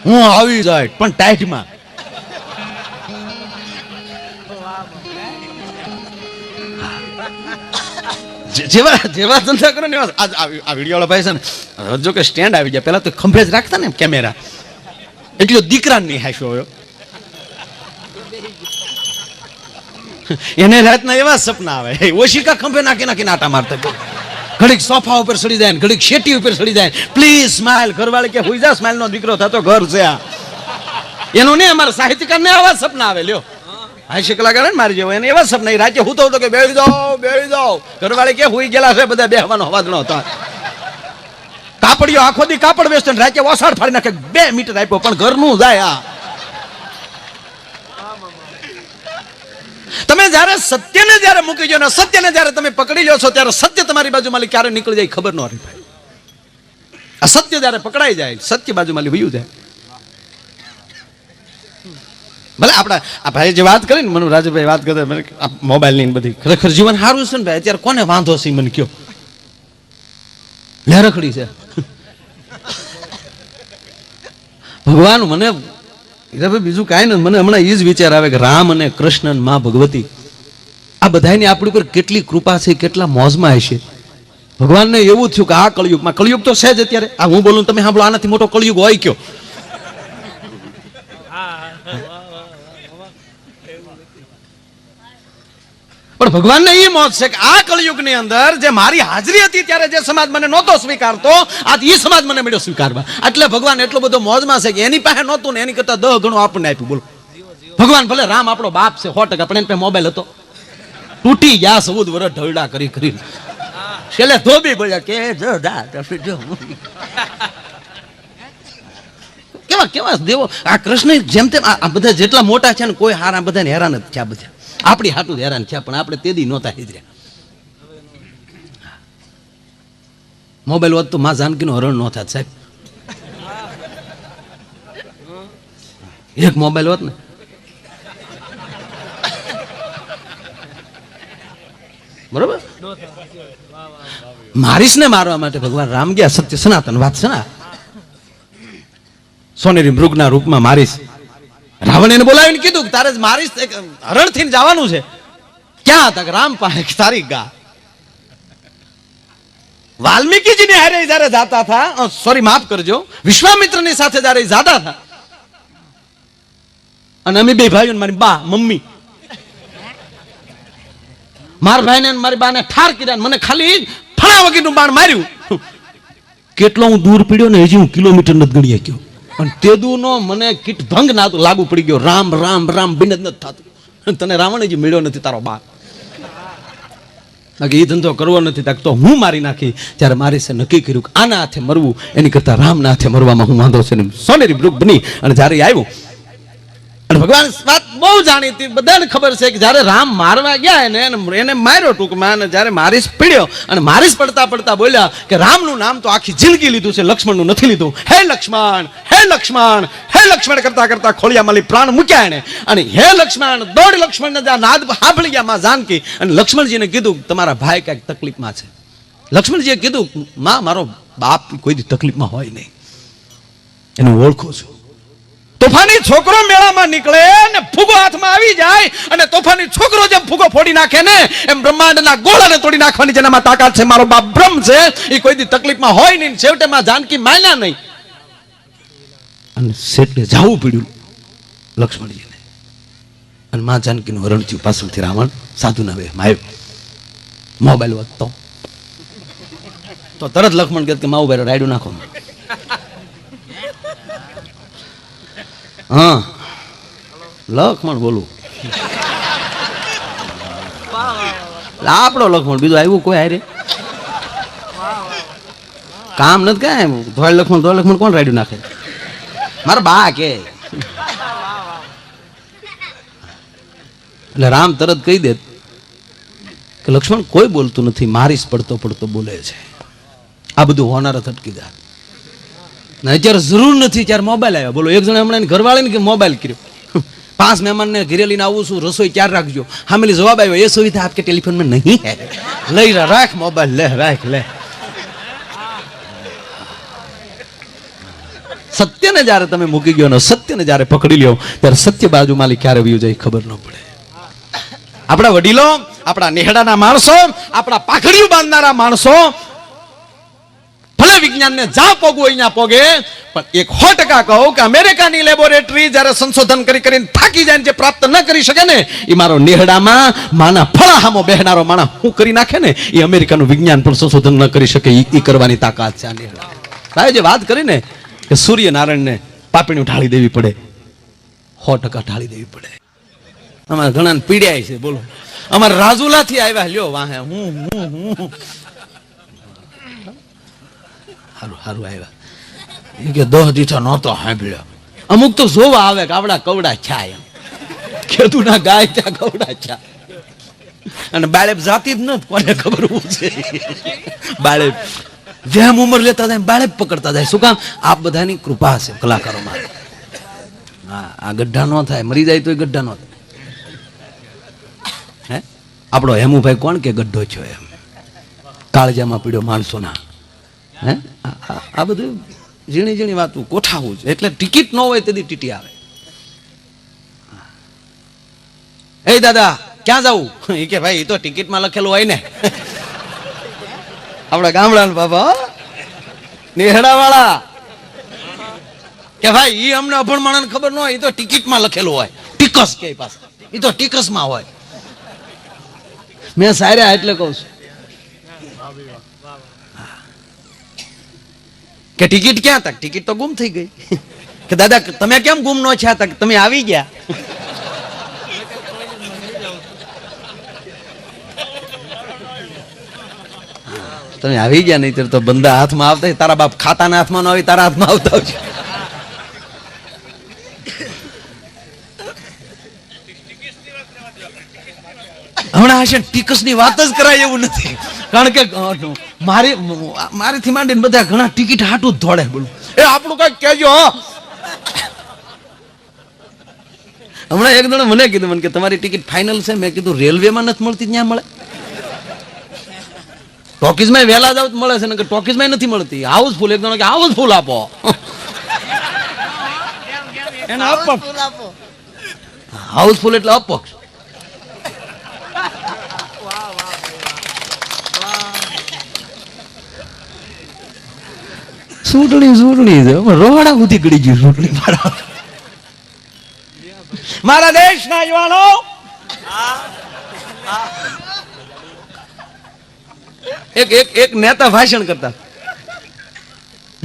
હું આવી જાય પણ ટાઈટમાં. જેવા જેવા ધંધા કરો ને આ વિડીયો વાળા ભાઈ છે ને, જો કે સ્ટેન્ડ આવી જાય, પેલા તો ખંભે જ રાખતા ને કેમેરા, એટલો દીકરા નહીં હાસ્યો હોય. એને રાતના એવા સપના આવે, ઓશિકા ખંભે નાખી નાખીને આટા મારતા, ઘડીક સોફા ઉપર સડી જાય, ઘડીક શેટી ઉપર સડી જાય. Please smile. ઘરવાળી કે હુઈ જા, સ્માઈલ નો દીકરો થતો ઘર છે આ. એનું નહીં, અમારા સાહિત્યકાર ને આવા સપના આવે. લ્યો હાસ્ય કલાકાર ને મારી જેવો, એને એવા સપના. રાતે હું તો કે બેસી જાઓ. ઘરવાળી કે હુઈ ગયેલા છે બધા, બેહવાનો અવાજ ન હતો. કાપડીઓ આખો દી કાપડ વેચતો, રાતે ઓસાડ ફાડી નાખે. 2 મીટર આપ્યો પણ ઘરનું જાય. આ તમે જયારે સત્યને જયારે મૂકી જો ને, સત્યને જયારે તમે પકડી લો છો, ત્યારે સત્ય તમારી બાજુમાં ક્યારે નીકળી જાય ખબર ન રહી ભાઈ. આ સત્ય જયારે પકડાઈ જાય, સત્ય બાજુમાં વયું જાય. ભલે આપડા આ ભાઈ જે વાત કરી ને, મને રાજભાઈ વાત કરે મોબાઈલ ની બધી, ખરેખર જીવન સારું છે ને ભાઈ. અત્યારે કોને વાંધો છે મને કયો? લહેરખડી છે ભગવાન. મને બીજું કાંઈ નથી, મને હમણાં એ જ વિચાર આવે કે રામ અને કૃષ્ણ અને માં ભગવતી આ બધાની આપણી ઉપર કેટલી કૃપા છે, કેટલા મોજમાં હશે. ભગવાનને એવું થયું કે આ કળિયુગમાં, કળિયુગ તો છે જ અત્યારે. આ હું બોલું તમે સાંભળો, આનાથી મોટો કળિયુગ હોય કયો? પણ ભગવાનને એ મોજ છે કે આ કળિયુગની અંદર જે મારી હાજરી હતી ત્યારે જે સમાજ મને નહોતો સ્વીકારતો, આજ એ સમાજ મને મળ્યો સ્વીકારવા. એટલે ભગવાન એટલો બધો મોજમાં છે કે એની પાસે નહોતું ને એની કરતા 10 ગણું આપણને આપ્યું. બોલો ભગવાન ભલે રામ આપણો બાપ છે 100%, પણ એની પાસે મોબાઈલ હતો. તૂટી ગયા 14 વર્ષ ઢળડા કરી કરી, છેલ્લે ધોબી બોલ્યા કે કેવા કેવા દેવો. આ કૃષ્ણ જેમ તેમ આ બધા જેટલા મોટા છે ને, કોઈ હારા બધાને હેરાન જ થયા. બધા આપણી હાટું હેરાન થયા, પણ આપણે તેદી નહોતા હિજર્યા. મોબાઈલ હોત તો માં જાનકીનું હરણ ન થાત સાહેબ. એક મોબાઈલ હોત ને, બરોબર. મારીશને મારવા માટે ભગવાન રામ ગયા. સત્ય સનાતન વાત છે ને. સોનેરી મૃગના રૂપમાં મારીશ. રાવણ એને બોલાવીને કીધું કે તારે મારીશ હરણ થઈને જવાનું છે. ક્યાં હતા? રામ પાસે. તારી ગા વાલ્મીકીજી ને હારે જયારે જાતા હતા, સોરી માફ કરજો, વિશ્વામિત્ર ની સાથે જયારે જાતા હતા, અને અમે બે ભાઈઓ મારી બા મમ્મી, મારા ભાઈ ને મારી બા ને ઠાર કર્યા. મને ખાલી ફણા વગરનું બાણ માર્યું. કેટલો હું દૂર પીડ્યો ને, હજી હું કિલોમીટર નથી ગણી શક્યો. અને તેદુનો મને કીટ ભંગ ના લાગુ પડી ગયો. રામ રામ રામ બિન જ નથી થતું. તને રાવણ હજી મળ્યો નથી તારો બા. એ ધંધો કરવો નથી તો હું મારી નાખી. ત્યારે મારી સે નક્કી કર્યું કે આના હાથે મરવું એની કરતા રામના હાથે મરવામાં હું વાંધો છે. સોનેરી મૃગ બની અને જ્યારે આવ્યું, અને ભગવાન વાત બહુ જાણીતી, બધાને ખબર છે કે જ્યારે રામ મારવા ગયા એને માર્યો ટૂંકમાં, અને જ્યારે મારીશ પીડ્યો, અને મારીશ પડતા પડતા બોલ્યા કે રામનું નામ તો આખી જિંદગી લીધું છે, લક્ષ્મણનું નથી લીધું. હે લક્ષ્મણ, હે લક્ષ્મણ, હે લક્ષ્મણ કરતા કરતા ખોળિયામાં પ્રાણ મૂક્યા એને. અને હે લક્ષ્મણ, દોડ લક્ષ્મણને જ્યાં નાદ સાંભળી ગયા માં જાનકી. અને લક્ષ્મણજીને કીધું તમારા ભાઈ કઈક તકલીફમાં છે. લક્ષ્મણજીએ કીધું માં મારો બાપ કોઈ દી તકલીફમાં હોય નહીં, એને ઓળખું છું. તોફાની છોકરો મેળામાં નીકળે ને ફૂગો હાથમાં આવી જાય, અને તોફાની છોકરો જેમ ફૂગો ફોડી નાખે ને, એમ બ્રહ્માંડના ગોળાને તોડી નાખવાની જેનામાં તાકાત છે. મારો બાપ બ્રહ્મ છે, એ કોઈ દી તકલીફમાં હોય નહીં. છેવટે માં જાનકી માન્યા નહીં, અને શેઠને જવું પડ્યું લક્ષ્મણજીને. અને માં જાનકીનું હરણ થયું. પાછળથી રાવણ સાધુના વેશમાં આવ્યો. મોબાઈલ વધતો તો તરત લક્ષ્મણ કહે કે માં ઉભા રાયડું નાખો. હા લક્ષ્મણ બોલું, આપણો લક્ષ્મણ, બીજું આવ્યું કોઈ હારે કામ નથી. કાંઈ ધોળ લક્ષ્મણ કોણ રાયડું નાખે? મારા બા કે. એટલે રામ તરત કહી દે કે લક્ષ્મણ કોઈ બોલતું નથી, મારીશ પડતો પડતો બોલે છે. આ બધું હોનાર અટકી જાય. અત્યારે જરૂર નથી ત્યારે મોબાઈલ આવ્યો. બોલો એક જણા હમણાં ઘરવાળાને કે મોબાઈલ કર્યો, 5 મહેમાનને ઘરે લઈને આવું છું, રસોઈ ક્યારે રાખજો. હામેલી જવાબ આવ્યો એ સુવિધા આપકે ટેલિફોન में नहीं है. લઈ રાખ મોબાઈલ, લે રાખ લે. સત્યને જ્યારે તમે મૂકી ગયો ને સત્યને જ્યારે પકડી લ્યો ત્યારે સત્ય બાજુમાંથી ક્યારે વ્યુ જાય ખબર ન પડે. આપણા વડીલો, આપણા નેહડાના માણસો, આપણા પાખડીયું બાંધનારા માણસો ભલે વિજ્ઞાનને જ્યાં પોગવું અહીંયા પોગે, પણ એક 100% કહું કે અમેરિકાની લેબોરેટરી જ્યારે સંશોધન કરીને થાકી જાય જે પ્રાપ્ત ન કરી શકે ને, એ મારો નેહડામાં માના ફળા હામો બેહનારો માણા હું કરી નાખે ને, એ અમેરિકાનું વિજ્ઞાન પણ સંશોધન ન કરી શકે. એ કરવાની તાકાત છે આ નેહડા. સાહેબ જે વાત કરી ને કે સૂર્યનારાયણને પાપણીઓ ઢાળી દેવી પડે, 100% ઢાળી દેવી પડે. અમારા ઘણા પીડ્યા છે, બોલો. અમારા રાજુલાથી આવ્યા, લ્યો વાહે હું હારું હારું આવ્યા. એ કે 10 દીઠા નહોતો સાંભળ્યો. અમુક તો જોવા આવે કે આવડા કવડા છા, એમ કીધું ના ગાય ત્યાં કવડા છા. અને બાળેપ જાતી જ નથી, કોને ખબર હું છે. બાળેપ જેમ ઉંમર લેતા જાય બાળેપ પકડતા જાય. શું કામ? આ બધાની કૃપા છે કલાકારોમાં. હા, આ ગઢા નો થાય, મરી જાય તો એ ગઢા નો થાય. હે આપણો હેમુભાઈ કોણ કે ગઢો છો એમ કાળજામાં પીડ્યો માણસોના. હે આ બધું ઝીણી ઝીણી વાતું કોઠાવું છે. એટલે ટિકિટ ન હોય તેથી ટીટી આવે. એ દાદા ક્યાં જવું? એ કે ભાઈ એ તો ટિકિટમાં લખેલું હોય ને. આપણા ગામડા બાબા નેહડા વાળા કે ભાઈ એ અમને અભણ માણસ ખબર ન હોય, એ તો ટિકિટમાં લખેલું હોય. ટિકસ કે પાસે એ તો ટિકસમાં હોય. મેં સાર્યા એટલે કહું છું કે ટિકિટ ક્યાં તક? ટિકિટ તો ગુમ થઈ ગઈ. કે દાદા તમે કેમ ગુમ નો છે? તક તમે આવી ગયા. તમે આવી ગયા નહીં તો બંદા હાથમાં આવતા, તારા બાપ ખાતાના હાથમાં ન આવી, તારા હાથમાં આવતા હોય. હમણાં હશે ટિકસની વાત જ કરાય એવું નથી. કારણ કે મારીથી માંડીને બધા ઘણા ટિકિટ હાટું જ દોડે. બોલું એ આપણું કઈક કહેજો. હમણાં એક જણે મને કીધું, મને કે તમારી ટિકિટ ફાઇનલ છે. મેં કીધું રેલવેમાં નથી મળતી, ત્યાં મળે. ટોકીઝમાં વહેલા જાવ મળે છે ને, કે ટોકીઝમાં નથી મળતી. હાઉસફુલ. એક જણો કે હાઉસફુલ આપો. એને અપક્ષ. હાઉસફુલ એટલે અપક્ષ. ચૂંટણી છે, રોડા સુધી ગળી ગયું ચૂંટણી. મારા દેશના યુવાનો, એક નેતા ભાષણ કરતા,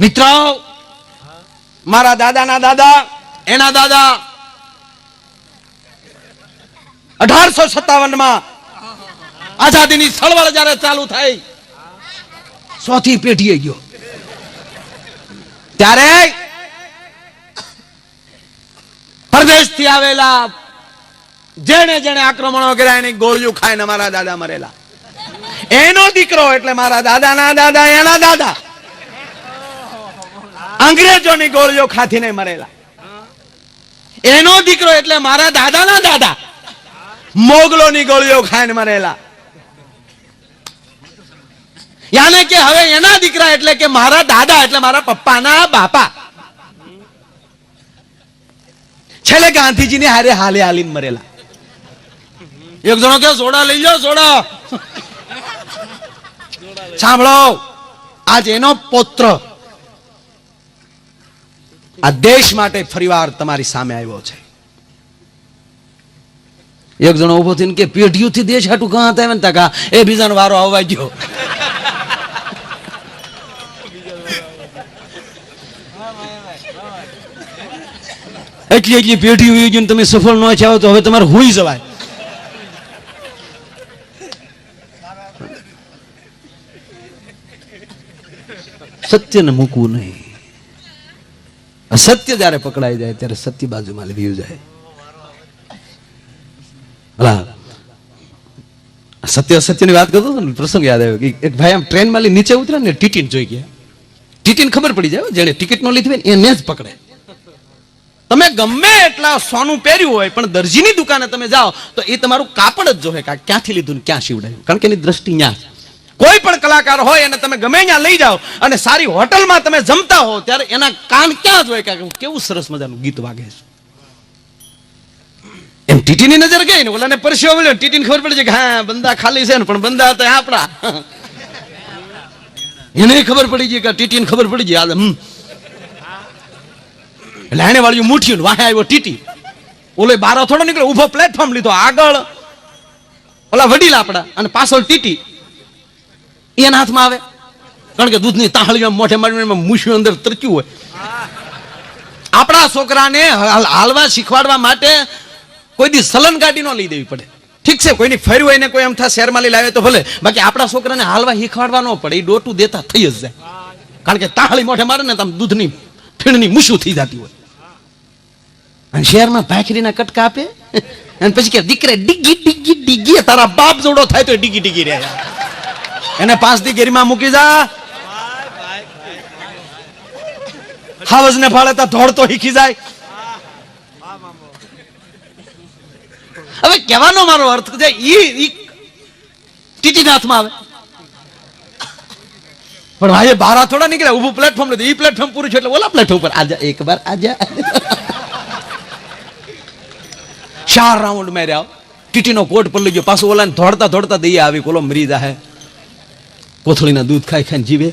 મિત્રો મારા દાદાના દાદા, એના દાદા 1857 આઝાદીની ચળવળ જયારે ચાલુ થઈ, 100થી પેઢીએ ગયો ત્યારે પરદેશથી આવેલા જેણે જેણે આક્રમણો કર્યા એની ગોળીઓ ખાઈને મારા દાદા મરેલા. એનો દીકરો એટલે મારા દાદાના દાદા, એના દાદા અંગ્રેજોની ગોળીઓ ખાધીને મરેલા. એનો દીકરો એટલે મારા દાદાના દાદા મોગલોની ગોળીઓ ખાઈને મરેલા. યાને કે હવે એના દીકરા એટલે કે મારા દાદા એટલે મારા પપ્પાના બાપા છેલ્લે ગાંધીજીને હારે હાલે હાલીને મરેલા. એક જણો કે સોડા લઈ જાઓ, સોડા. સાંભળો, આજ એનો પુત્ર આ દેશ માટે ફરીવાર તમારી સામે આવ્યો છે. એક જણો ઉભો થઈને કે પેઢીઓથી દેશ હાટું કાં હતા ને તા એ બીજાનો વારો આવવા ગયો. એટલી પેઢી હોય ગઈ, તમે સફળ ન થાઓ તો હવે તમારે હોઈ જવાય. સત્યને મૂકવું નહીં. સત્ય જયારે પકડાઈ જાય ત્યારે સત્ય બાજુમાં લેવી જાય. સત્ય સત્યની વાત કરતો હતો ને, પ્રસંગ યાદ આવ્યો કે એક ભાઈ આમ ટ્રેનમાં લઈ નીચે ઉતરે ને ટીટીને જોઈ ગયા. ટીટીને ખબર પડી જાય જેને ટિકિટ નો લીધી હોય એને જ પકડે. તમે ગમે એટલા સોનું પહેર્યું હોય પણ દરજીની દુકાને તમે જાઓ તો એ તમારું કાપડ જ જોહે કે ક્યાંથી લીધું ને ક્યાં સીવડાયું, કારણ કે એની દ્રષ્ટિ ન્યા. કોઈ પણ કલાકાર હોય એને તમે ગમે ત્યાં લઈ જાઓ અને સારી હોટલમાં તમે જમતા હો ત્યારે એના કાન ક્યાં જ હોય કે કેવું સરસ મજાનું ગીત વાગે છે. એમ ટીટીની નજર ગઈ ને ઓલાને પરસ્યો મળ્યો, ટીટીને ખબર પડી છે કે હા બંદા ખાલી છે ને પણ બંદા હતા આપણા. એને ખબર પડી ગઈ કે ટીટીને ખબર પડી ગઈ એટલે એને વાળ્યું મુઠ્યું, વાહે આવ્યો ટીટી. ઓલો બારો થોડો નીકળ્યો, ઊભો પ્લેટફોર્મ લીધો, આગળ ઓલા વડીલ આપડા અને પાછળ ટીટી એના હાથમાં આવે. કારણ કે દૂધની તાહળીઓ મોઢે મારીને મૂછ્યું અંદર તરચ્યું હોય. આપણા છોકરાને હાલવા શીખવાડવા માટે કોઈ દી સલન ગાડી નો લઈ દેવી પડે. ઠીક છે, કોઈની ફેર હોય ને કોઈ એમ થાય શહેરમાં લઈ લાવે તો ભલે, બાકી આપણા છોકરાને હાલવા શીખવાડવા ન પડે. એ ડોટું દેતા થઈ જ જાય. કારણ કે તાહળી મોઢે મારે ને તમે દૂધની ફીણની મૂછું થઈ જતી હોય. અને શહેરમાં ભાખરીના કટકા આપે અને પછી કે દીકરે ડીગી ડીગી ડીગી, તારા બાપ જોડો થાય તો ડીગી ડીગી રહે. એને 5 દી ગેરીમાં મૂકી જા, હાવજ ને ફાળે તો ધોળતો શીખી જાય. હવે કહેવાનો મારો અર્થ છે ઈ ટીટી હાથમાં આવે પણ ભાઈ બારા થોડા નીકળ્યા, ઊભું પ્લેટફોર્મ લીધું. ઈ પ્લેટફોર્મ પૂરું છે એટલે ઓલા પ્લેટફોર્મ પર આજા, એક બાર આજા. 4 રાઉન્ડ માર્યા, ટીટીનો કોટ પર લઈ ગયો, પાછું ઓલાને દોડતા દોડતા દઈએ આવી, કોલો મરી જાહે. કોથળીના દૂધ ખાઈ ખાઈને જીવે.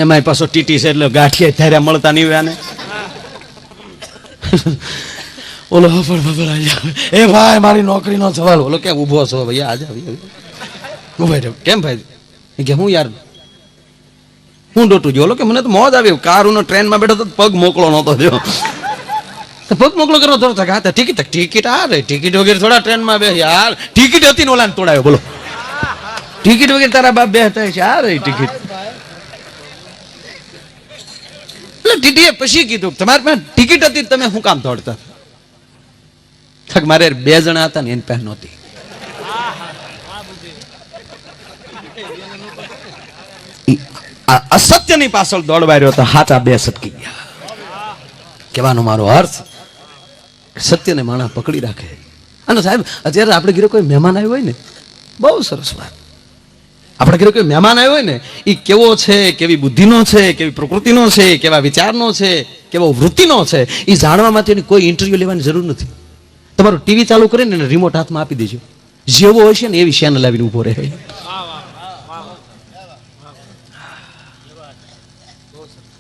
એમાંય પાછો ટીટી છે એટલે ગાંઠિયા ધાર્યા મળતા નહીં હોય આને. ઓલો હફળ ફફળ આવી, એ ભાઈ મારી નોકરીનો સવાલ. ઓલો કેમ ઊભો છો ભાઈ, આજે ઉભા રહ્યો. કેમ ભાઈ? કે હું યાર હું ડોટું જો. ઓલો કે મને તો મોજ આવી, કારુનો ટ્રેનમાં બેઠો તો પગ મોકલો નહોતો થયો. પગ મોકલો કરો થોડો થકા હતા. ટિકિટ આ રે, ટિકિટ વગેરે થોડા ટ્રેનમાં બે યાર. ટિકિટ હતી ને ઓલાને તોડાયો. બોલો, ટિકિટ વગેરે તારા બાપ બે હતા છે આ રે ટિકિટ. એટલે ટીટીએ પછી કીધું તમારી પાસે ટિકિટ હતી તમે શું કામ દોડતા? મારે 2 જણા હતા ને એની પાસે નહોતી. અસત્યની પાછળ દોડવા રહ્યો તો હાચા 2 સટકી ગયા. કહેવાનો મારો અર્થ સત્યને માણસ પકડી રાખે. અને સાહેબ અત્યારે આપણે ઘરે કોઈ મહેમાન આવ્યો હોય ને, બહુ સરસ વાત. આપણે ઘરે કોઈ મહેમાન આવ્યો હોય ને, એ કેવો છે, કેવી બુદ્ધિનો છે, કેવી પ્રકૃતિનો છે, કેવા વિચારનો છે, કેવો વૃત્તિનો છે, એ જાણવા માટે એની કોઈ ઇન્ટરવ્યુ લેવાની જરૂર નથી. તમારું ટીવી ચાલુ કરીને એને રિમોટ હાથમાં આપી દેજો, જેવો હોય છે ને એવી ચેનલ લાવીને ઉભો રહે.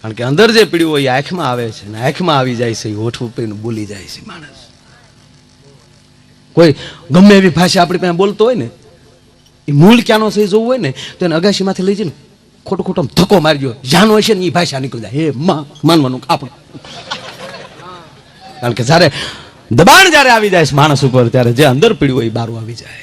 કારણ કે અંદર જે પીડ્યું હોય એ આંખમાં આવે છે, ને આંખમાં આવી જાય છે, એ હોઠ ઉપર બોલી જાય છે માણસ. કોઈ ગમે એવી ભાષા આપણી પાસે બોલતો હોય ને, એ મૂળ ક્યાંનો છે જોવું હોય ને તો એને અગાશીમાંથી લઈ જઈને ખોટું ખોટું ધક્કો મારજો, જ્યાં હોય છે ને એ ભાષા નીકળી જાય. હે માનવાનું આપણું. કારણ કે જ્યારે દબાણ જ્યારે આવી જાય છે માણસ ઉપર, ત્યારે જે અંદર પીડ્યું હોય એ બહાર આવી જાય.